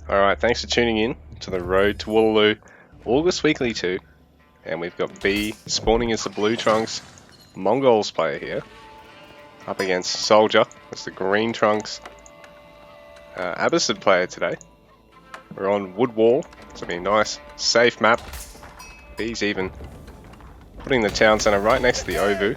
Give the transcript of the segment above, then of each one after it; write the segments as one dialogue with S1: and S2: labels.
S1: Alright, thanks for tuning in to the Road to Wololo August Weekly 2. And we've got B spawning as the Blue Trunks Mongols player here. Up against SoldieR as the Green Trunks Abbasid player today. We're on Wood Wall. It's going to be a nice, safe map. B's even putting the town centre right next to the Ovu.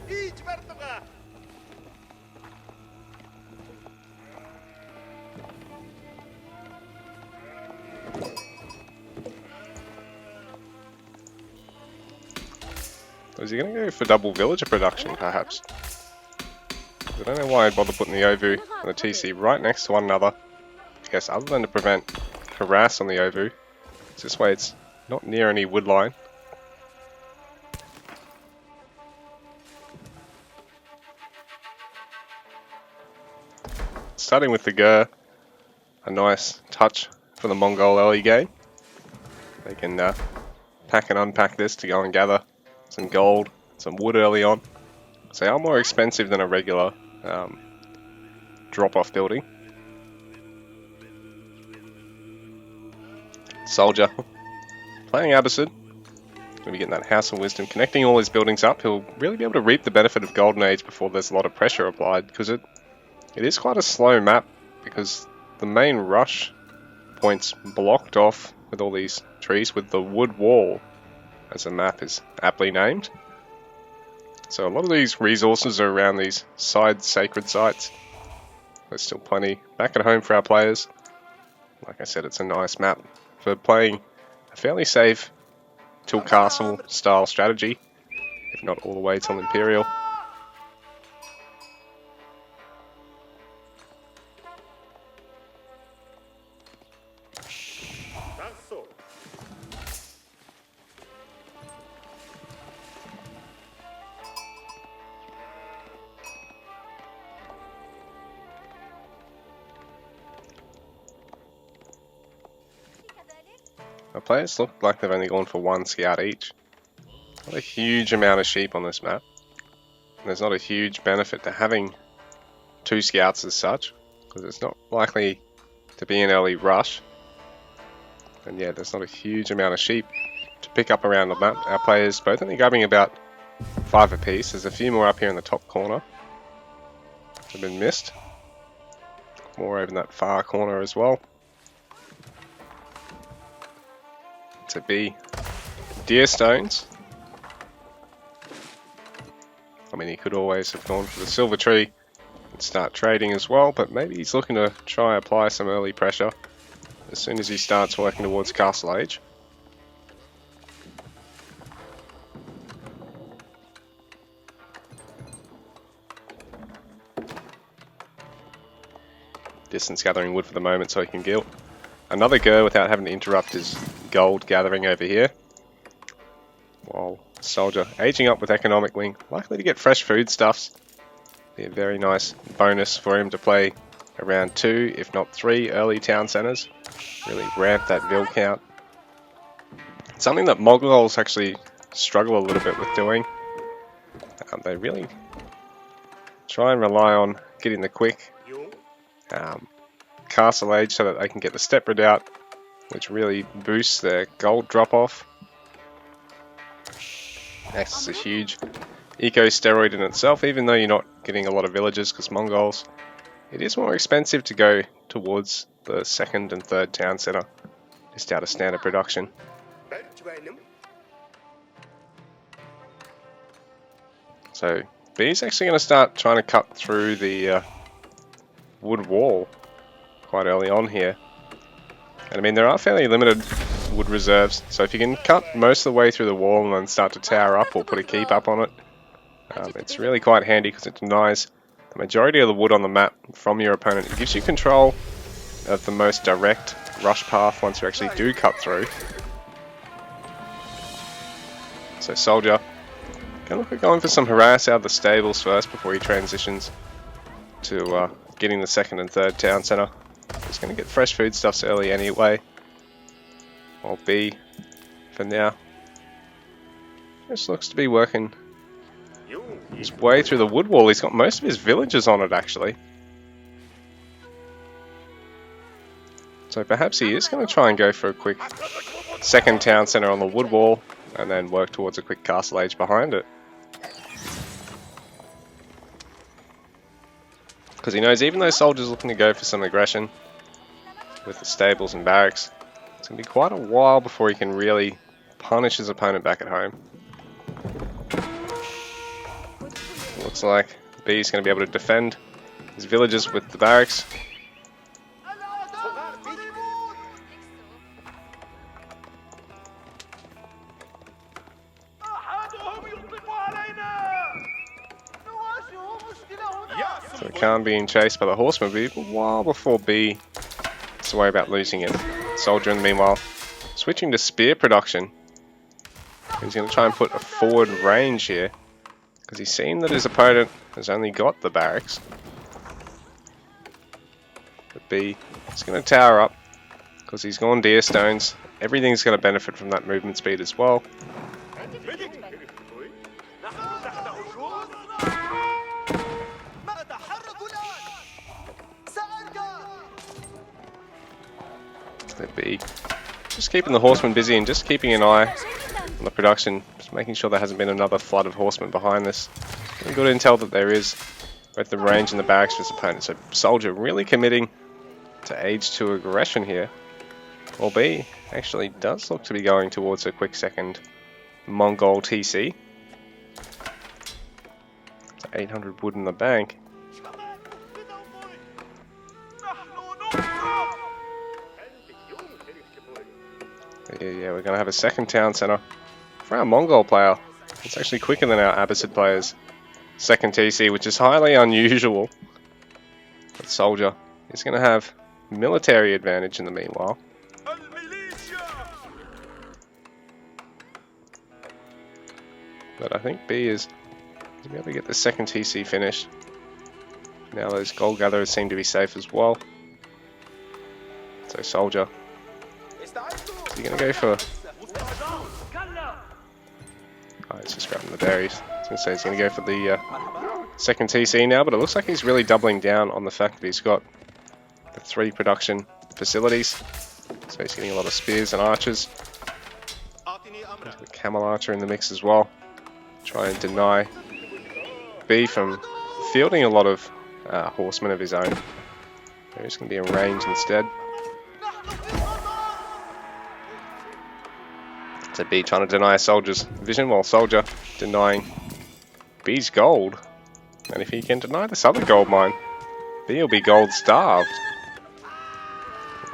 S1: Is he going to go for double villager production, perhaps? I don't know why I'd bother putting the Ovu and the TC right next to one another. I guess other than to prevent harass on the Ovu. This way it's not near any wood line. Starting with the Gur, a nice touch for the Mongol early game. They can pack and unpack this to go and gather some gold, some wood early on. So they are more expensive than a regular drop-off building. SoldieR playing Abbasid. Going to be getting that House of Wisdom, connecting all his buildings up. He'll really be able to reap the benefit of Golden Age before there's a lot of pressure applied, because it is quite a slow map, because the main rush point's blocked off with all these trees, with the Wood Wall, as the map is aptly named. So a lot of these resources are around these side sacred sites. There's still plenty back at home for our players. Like I said, it's a nice map for playing a fairly safe till castle style strategy, if not all the way till Imperial. Our players look like they've only gone for one scout each. Not a huge amount of sheep on this map. And there's not a huge benefit to having two scouts as such, because it's not likely to be an early rush. And yeah, there's not a huge amount of sheep to pick up around the map. Our players both only grabbing about 5 apiece. There's a few more up here in the top corner that have been missed. More over in that far corner as well. To be deer stones. I mean, he could always have gone for the silver tree and start trading as well, but maybe he's looking to try apply some early pressure as soon as he starts working towards Castle Age. Distance gathering wood for the moment so he can gilt another Gur without having to interrupt his gold gathering over here. While SoldieR aging up with Economic Wing, likely to get fresh foodstuffs. Be a very nice bonus for him to play around 2, if not 3 early town centres. Really ramp that Vil count. Something that Mongols actually struggle a little bit with doing. They really try and rely on getting the quick Castle Age so that they can get the step redoubt, which really boosts their gold drop off. That's a huge eco steroid in itself, even though you're not getting a lot of villagers, because Mongols, it is more expensive to go towards the second and third town centre, just out of standard production. So B's actually going to start trying to cut through the wood wall quite early on here. And I mean, there are fairly limited wood reserves, so if you can cut most of the way through the wall and then start to tower up or put a keep up on it, it's really quite handy, because it denies the majority of the wood on the map from your opponent. It gives you control of the most direct rush path once you actually do cut through. So SoldieR gonna look at going for some harass out of the stables first before he transitions to getting the second and third town centre. He's going to get fresh foodstuffs early anyway. While B, for now, this looks to be working his way through the wood wall. He's got most of his villagers on it, actually. So perhaps he is going to try and go for a quick second town center on the wood wall and then work towards a quick castle age behind it. Because he knows even though Soldier's looking to go for some aggression with the stables and barracks, it's going to be quite a while before he can really punish his opponent back at home. Looks like B's going to be able to defend his villages with the barracks. So we can't be chased by the horseman, but a while before B has to worry about losing it. Soldier in the meanwhile switching to spear production. He's going to try and put a forward range here because he's seen that his opponent has only got the barracks. But B is going to tower up because he's gone deer stones. Everything's going to benefit from that movement speed as well. B just keeping the horsemen busy and just keeping an eye on the production, just making sure there hasn't been another flood of horsemen behind this. Really good intel that there is both the range and the barracks for his opponent. So Soldier really committing to age 2 aggression here. Well, B actually does look to be going towards a quick second Mongol TC. So 800 wood in the bank. Yeah, we're going to have a second town center for our Mongol player. It's actually quicker than our Abbasid player's second TC, which is highly unusual. But Soldier is going to have military advantage in the meanwhile. But I think B is going to be able to get the second TC finished. Now those gold gatherers seem to be safe as well. So Soldier, is he going to go for... Oh, it's just grabbing the berries. I was going to say he's going to go for the second TC now, but it looks like he's really doubling down on the fact that he's got the 3 production facilities. So he's getting a lot of spears and archers. There's the camel archer in the mix as well. Try and deny B from fielding a lot of horsemen of his own. There's going to be a range instead. So B trying to deny Soldier's vision while Soldier denying B's gold. And if he can deny this other gold mine, B will be gold starved.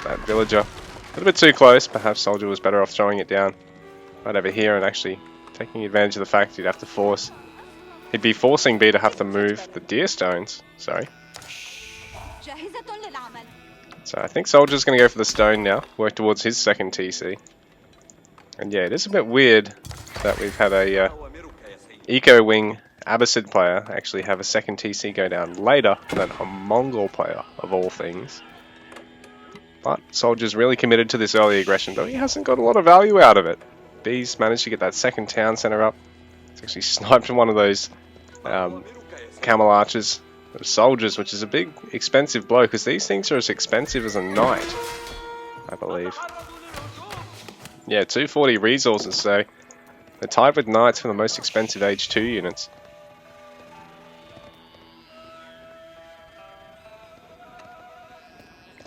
S1: That villager a little bit too close. Perhaps Soldier was better off throwing it down right over here and actually taking advantage of the fact he'd have to force. He'd be forcing B to have to move the deer stones. Sorry. So I think Soldier's going to go for the stone now. Work towards his second TC. And yeah, it is a bit weird that we've had a Eco Wing Abbasid player actually have a second TC go down later than a Mongol player, of all things. But Soldier's really committed to this early aggression, though he hasn't got a lot of value out of it. B's managed to get that second town center up. It's actually sniped from one of those camel archers, soldiers, which is a big expensive blow, because these things are as expensive as a knight, I believe. Yeah, 240 resources, so they're tied with knights for the most expensive age 2 units.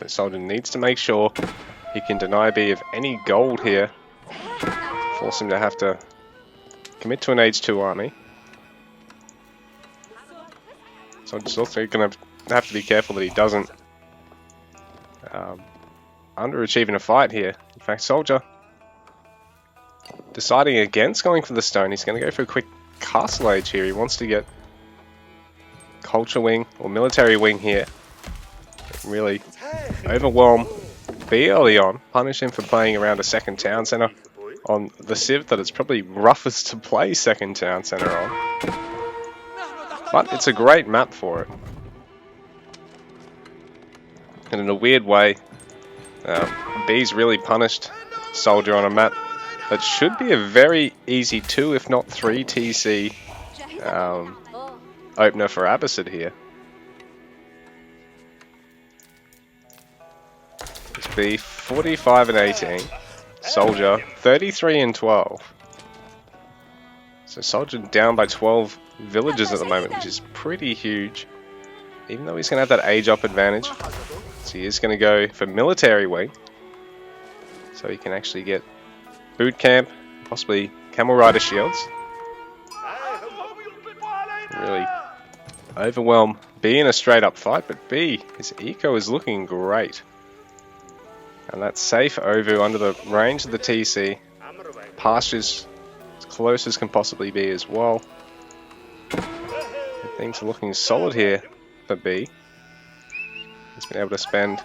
S1: So Soldier needs to make sure he can deny B of any gold here. Force him to have to commit to an age 2 army. Soldier's also going to have to be careful that he doesn't underachieve in a fight here. In fact, Soldier deciding against going for the stone. He's going to go for a quick castle age here. He wants to get culture wing or military wing here. Really overwhelm B early on. Punish him for playing around a second town center on the civ that it's probably roughest to play second town center on. But it's a great map for it. And in a weird way, B's really punished Soldier on a map that should be a very easy 2, if not 3 TC opener for Abbasid here. Just B 45 and 18. SoldieR 33 and 12. So SoldieR down by 12 villages at the moment, which is pretty huge. Even though he's going to have that age up advantage. So he is going to go for military wing. So he can actually get boot camp, possibly camel rider shields. Really overwhelm B in a straight up fight, but B, his eco is looking great. And that's safe OVU under the range of the TC. Pastures as close as can possibly be as well. And things are looking solid here for B. He's been able to spend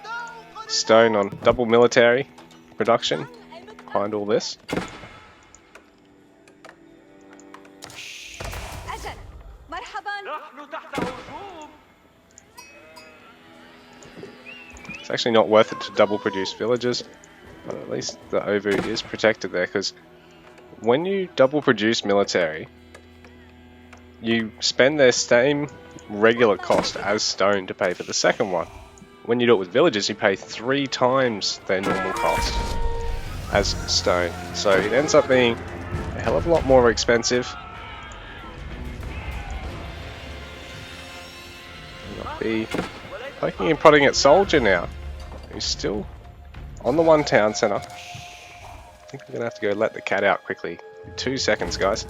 S1: stone on double military production behind all this. It's actually not worth it to double produce villages, but at least the OVU is protected there, because when you double produce military, you spend their same regular cost as stone to pay for the second one. When you do it with villages, you pay 3 times their normal cost as stone. So it ends up being a hell of a lot more expensive. Be poking and prodding at SoldieR now, who's still on the one town center. I think we're gonna have to go let the cat out quickly. 2 seconds, guys.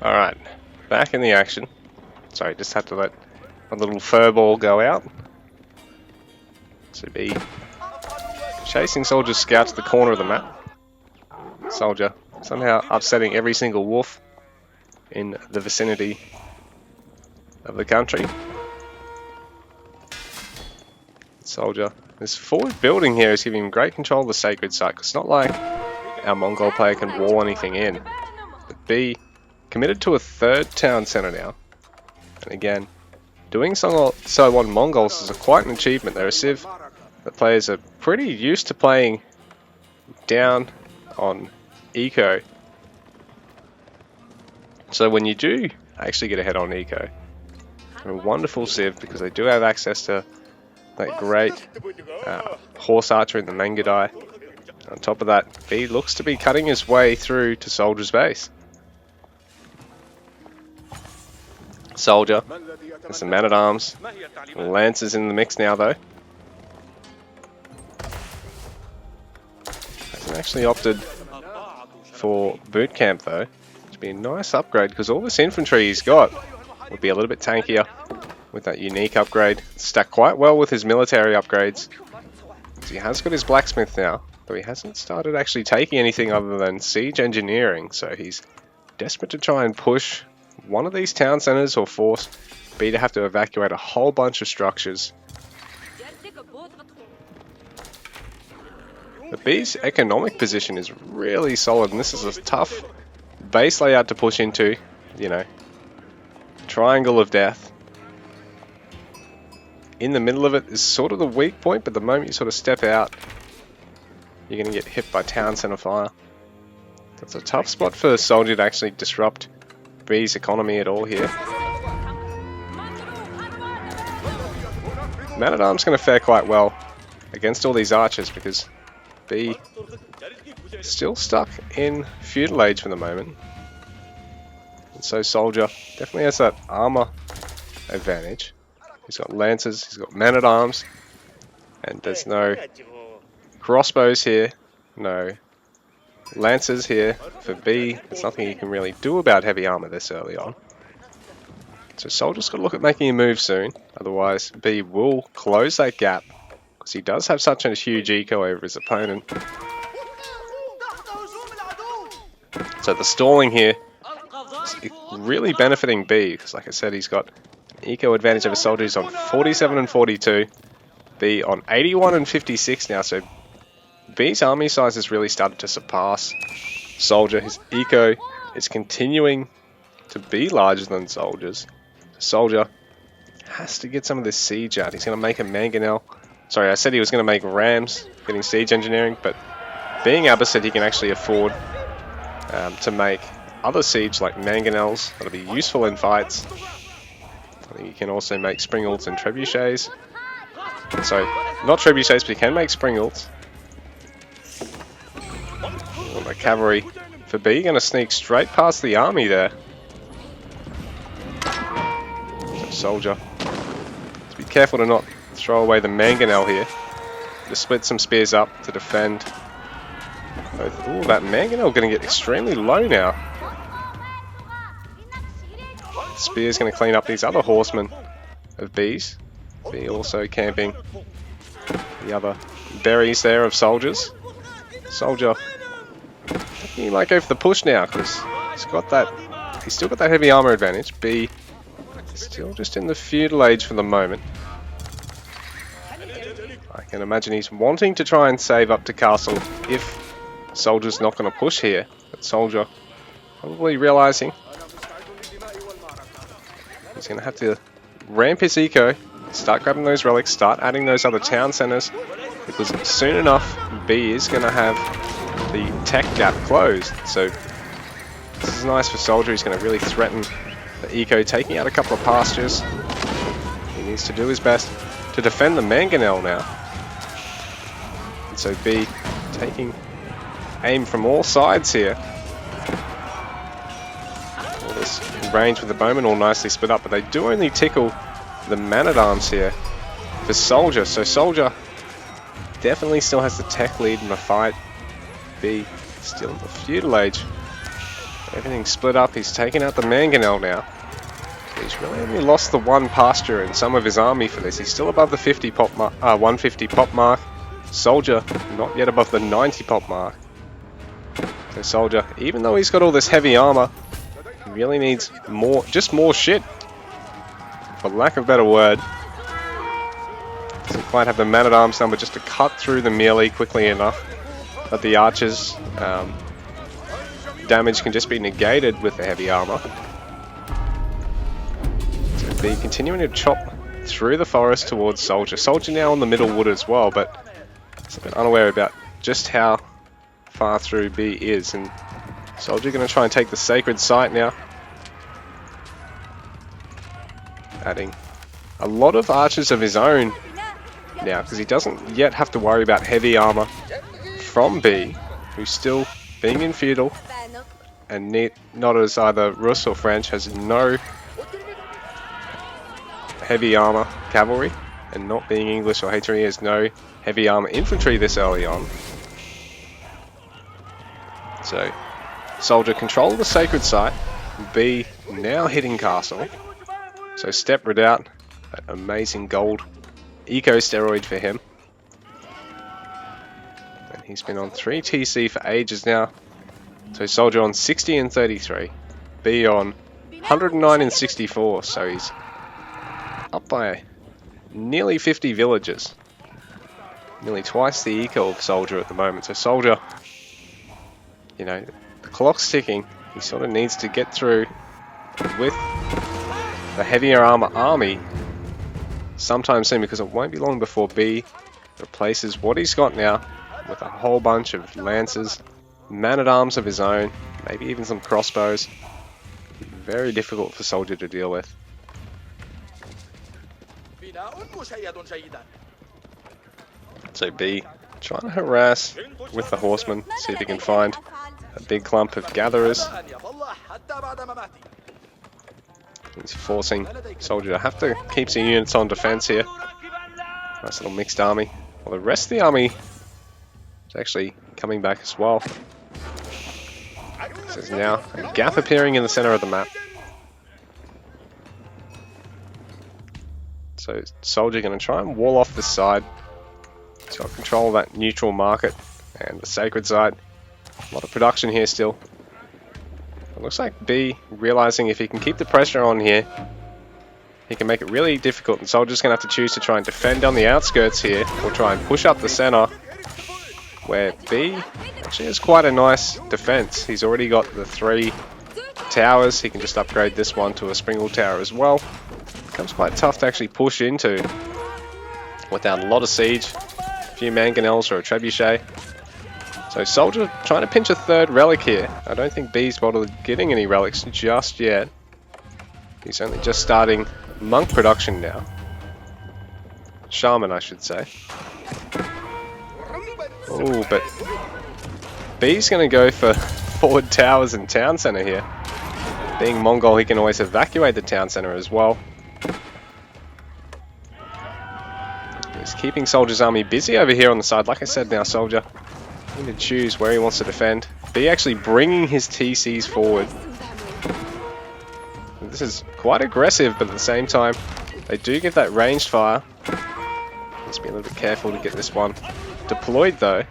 S1: Alright, back in the action. Sorry, just had to let a little fur ball go out. So B chasing SoldieR's scout to the corner of the map. SoldieR somehow upsetting every single wolf in the vicinity of the country. SoldieR, this forward building here is giving him great control of the sacred site. It's not like our Mongol player can wall anything in. But B committed to a 3rd town center now. And again, doing so on Mongols is quite an achievement. They're a civ that players are pretty used to playing down on eco. So when you do actually get ahead on eco, they're a wonderful civ because they do have access to that great horse archer in the Mangadai. On top of that, B looks to be cutting his way through to SoldieR's base. SoldieR, there's some man-at-arms, Lancers in the mix now though. Hasn't actually opted for boot camp though, which would be a nice upgrade because all this infantry he's got would be a little bit tankier with that unique upgrade. Stacked quite well with his military upgrades. So he has got his blacksmith now, though he hasn't started actually taking anything other than siege engineering, so he's desperate to try and push one of these town centers or force B to have to evacuate a whole bunch of structures. But B's economic position is really solid, and this is a tough base layout to push into, you know, triangle of death. In the middle of it is sort of the weak point, but the moment you sort of step out, you're going to get hit by town center fire. That's a tough spot for SoldieR to actually disrupt B's economy at all here. Man-at-Arms going to fare quite well against all these archers because B is still stuck in feudal age for the moment. And so SoldieR definitely has that armor advantage. He's got lancers, he's got man-at-arms, and there's no crossbows here, no lancers here for B. There's nothing he can really do about heavy armor this early on. So SoldieR's got to look at making a move soon, otherwise B will close that gap, because he does have such a huge eco over his opponent. So the stalling here is really benefiting B, because like I said, he's got an eco advantage over SoldieR. He's on 47 and 42, B on 81 and 56 now, so B's army size has really started to surpass SoldieR. His eco is continuing to be larger than SoldieR's. SoldieR has to get some of this siege out. He's going to make a mangonel. Sorry, I said he was going to make rams, getting siege engineering, but being Abbasid, he can actually afford to make other siege like mangonels that'll be useful in fights. I think he can also make springals and trebuchets. So, not trebuchets, but he can make springals. Oh, the cavalry for B going to sneak straight past the army there. So soldier, to be careful to not throw away the mangonel here. To split some spears up to defend. Oh, that mangonel going to get extremely low now. Spear's going to clean up these other horsemen of B's. B also camping the other berries there of soldiers. Soldier, he might go for the push now because he's still got that heavy armor advantage. B still just in the feudal age for the moment. I can imagine he's wanting to try and save up to castle if soldier's not going to push here. But soldier probably realizing he's going to have to ramp his eco, start grabbing those relics, start adding those other town centers, because soon enough B is going to have the tech gap closed. So this is nice for soldier. He's going to really threaten the eco, taking out a couple of pastures. He needs to do his best to defend the mangonel now. And so B taking aim from all sides here. All this range with the bowmen all nicely split up, but they do only tickle the man-at-arms here for soldier. So soldier definitely still has the tech lead in the fight. B still in the feudal age. Everything's split up. He's taken out the mangonel now. He's really only lost the one pasture in some of his army for this. He's still above the 50 pop 150 pop mark. Soldier not yet above the 90 pop mark. So soldier, even though he's got all this heavy armor, he really needs more, just more shit, for lack of a better word. Doesn't quite have the man-at-arms number just to cut through the melee quickly enough. But the archers damage can just be negated with the heavy armor. So B continuing to chop through the forest towards soldier. Soldier now on the middle wood as well, but he's a bit unaware about just how far through B is. And soldier going to try and take the sacred site now. Adding a lot of archers of his own now, because he doesn't yet have to worry about heavy armor from B, who's still being in feudal and not as either Rus or French, has no heavy armor cavalry, and not being English or Hateri has no heavy armor infantry this early on. So soldier control the sacred site. B now hitting castle. So step redoubt, that amazing gold eco steroid for him. And he's been on 3 TC for ages now. So soldier on 60 and 33. B on 109 and 64. So he's up by nearly 50 villages. Nearly twice the eco of soldier at the moment. So soldier, you know, the clock's ticking. He sort of needs to get through with the heavier armor army sometime soon, because it won't be long before B replaces what he's got now with a whole bunch of lancers, man-at-arms of his own, maybe even some crossbows. Very difficult for soldier to deal with. So B trying to harass with the horsemen, see if he can find a big clump of gatherers. He's forcing soldier to have to keep some units on defense here. Nice little mixed army. Well, the rest of the army is actually coming back as well. So there's now a gap appearing in the center of the map. So soldier going to try and wall off this side. He's got control of that neutral market and the sacred side. A lot of production here still. It looks like B realizing if he can keep the pressure on here, he can make it really difficult, and soldier's going to have to choose to try and defend on the outskirts here, or try and push up the center, where B actually has quite a nice defense. He's already got the 3 towers. He can just upgrade this one to a springle tower as well. becomes quite tough to actually push into without a lot of siege, a few mangonels or a trebuchet. So SoldieR trying to pinch a third relic here. I don't think B's bothered getting any relics just yet. He's only just starting monk production now. Shaman, I should say. Oh, but B's going to go for forward towers and town center here. Being Mongol, he can always evacuate the town center as well. He's keeping SoldieR's army busy over here on the side. Like I said now, SoldieR need to choose where he wants to defend. B actually bringing his TCs forward. This is quite aggressive, but at the same time, they do get that ranged fire. Let's be a little bit careful to get this one deployed though.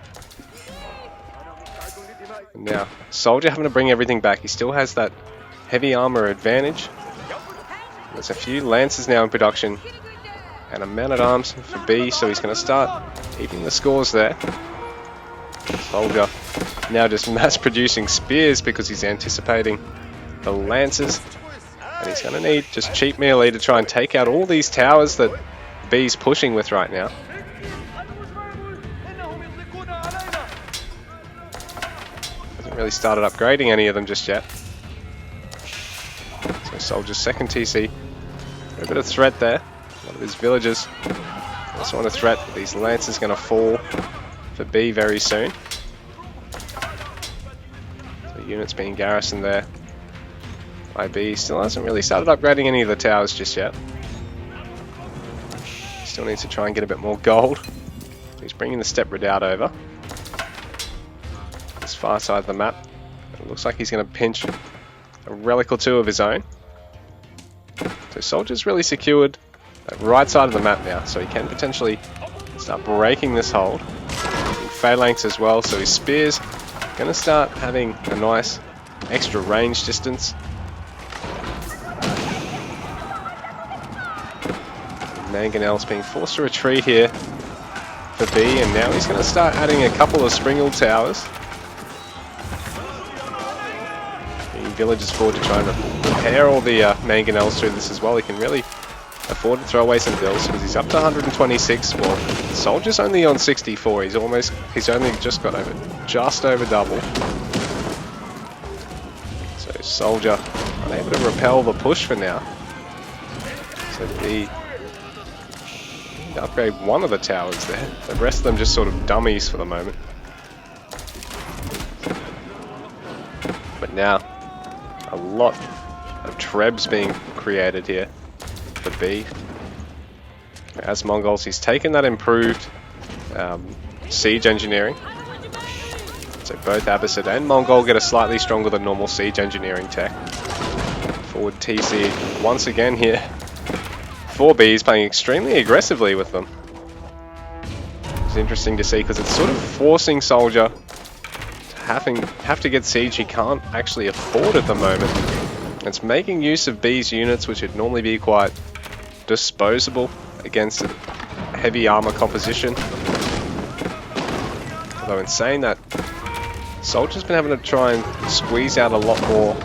S1: And now, SoldieR having to bring everything back. He still has that heavy armor advantage. There's a few lances now in production. And a man-at-arms for B, so he's going to start keeping the scores there. SoldieR now just mass-producing spears because he's anticipating the lances. And he's going to need just cheap melee to try and take out all these towers that B's pushing with right now. Hasn't really started upgrading any of them just yet. So SoldieR's second TC. A bit of threat there. A lot of his villagers also on a threat. These lances going to fall for B very soon. So units being garrisoned there. IB still hasn't really started upgrading any of the towers just yet. Still needs to try and get a bit more gold. He's bringing the Steppe Redoubt over. This far side of the map. It looks like he's going to pinch a relic or two of his own. So SoldieR's really secured that right side of the map now, so he can potentially start breaking this hold. Phalanx as well, so his spears going to start having a nice extra range distance. Mangonel's being forced to retreat here for B, and now he's going to start adding a couple of springled towers. Bringing villagers forward to try and repair all the mangonels through this as well. He can really afford to throw away some bills because he's up to 126. Well, SoldieR's only on 64. He's only just got just over double. So SoldieR unable to repel the push for now. So B upgrade one of the towers there. The rest of them just sort of dummies for the moment. But now a lot of trebs being created here for B. As Mongols, he's taken that improved siege engineering. So both Abbasid and Mongol get a slightly stronger than normal siege engineering tech. Forward TC once again here. 4B is playing extremely aggressively with them. It's interesting to see because it's sort of forcing SoldieR to have to get siege he can't actually afford at the moment. It's making use of B's units, which would normally be quite disposable against a heavy armor composition. Although in saying that, SoldieR's been having to try and squeeze out a lot more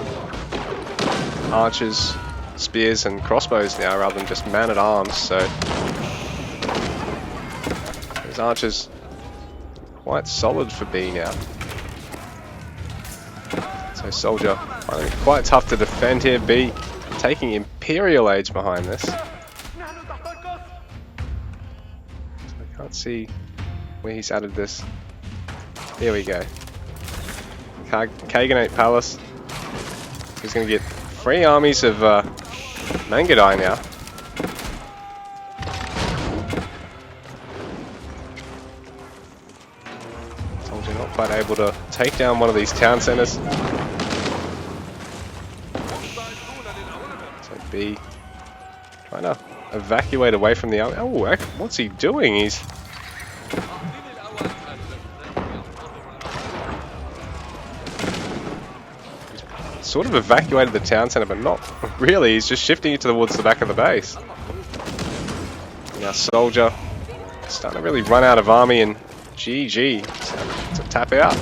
S1: archers, spears and crossbows now rather than just man-at-arms, so those archers quite solid for B now. So SoldieR finding it quite tough to defend here. B taking Imperial Age behind this. So I can't see where he's added this. Here we go. Kaganate Palace. He's going to get 3 armies of Mangadai now. SoldieR not quite able to take down one of these town centers. So B trying to evacuate away from the army. Oh, what's he doing? He's sort of evacuated the town center, but not really. He's just shifting it towards the back of the base. Now SoldieR starting to really run out of army, and GG. So it's a tap out.